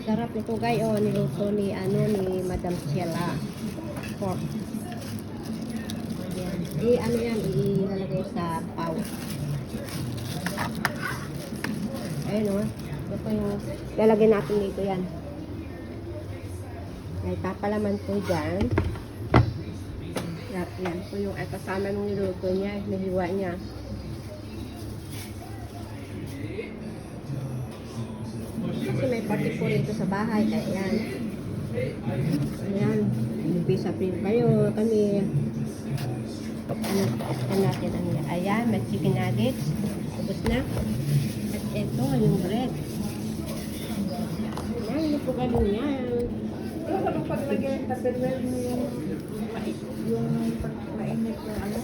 Sarap nito guys. Oh, niluto ni Madam Sheila. Pork. Ayan. Ano yan, ilalagay sa pau. Ayun o. Ito yung lalagay natin dito yan. May papalaman po dyan. Yan po yung kasama ng niluto niya. Nahiwa niya. Kasi may party po rito sa bahay. Kaya yan. Ayan. Pisa rin kayo. Kami. Ano natin ang yan. Ayan. May chicken nuggets. Ubus na. At ito yung bread. Ayan. Hindi po kami yan. Pero anong paglagay ng tupperware mo yung mainit na ano?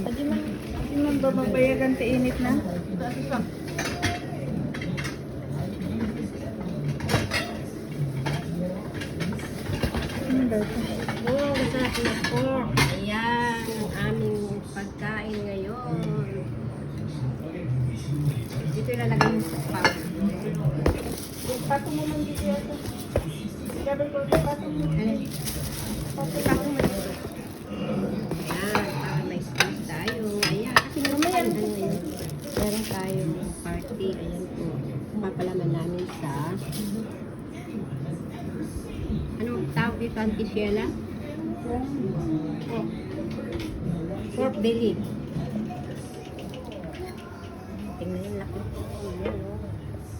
Hindi man ba magbayagan kainit na? Ano ba ito? Oh, masarap na pork. Ayan, ang aming pagkain ngayon. Dito ilalagay yung sa Yung pato mo man dito yata. Sabi ko, pato mo. alin? Pato mo dito. Ayan, para may space tayo. Ayan, kasi naman ngayon. Meron tayong party. Ayan po. Papalaman namin sa anong tawag dito, Auntie Sheila? Pork belly. Tingnan yung laki. Ayan, oh.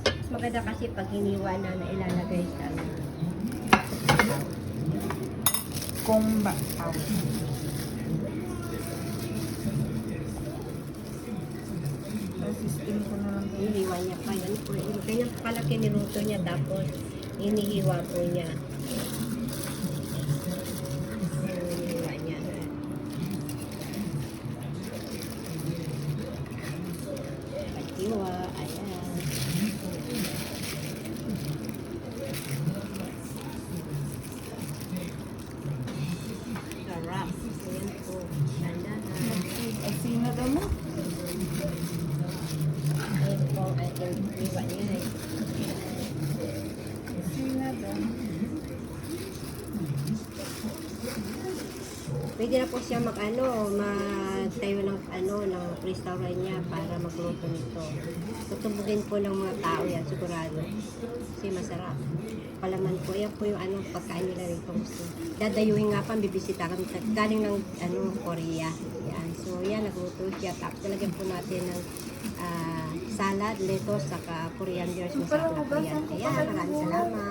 Mas maganda kasi pag hiniwa na ilalagay sa Komba. Pao. System ko na lang. hinihiwa niya pa. Yan po. Ganyan kalaki niluto niya tapos hinihiwa po niya. Hinihiwa niya. Paghiwa. Ayan. Sarap. Ayan po. Andahan. Asina daw mo. Ayan po. Ayan. Hinihiwa niya eh. Asina daw. Pwede na po siya magtayo ng ng restaurant niya para magluto nito. Tutubugin po ng mga tao yan, sigurado. Kasi masarap. Palaman po, yan po yung pagkain nila rito. So, dadayuhin nga pa, bibisita kami. Galing ng Korea. Yan. So, yan, nagluto siya. Tapos, talagyan po natin ng salad, lettuce, saka coriander. Masarap na po yan. Ayan, maraming salamat.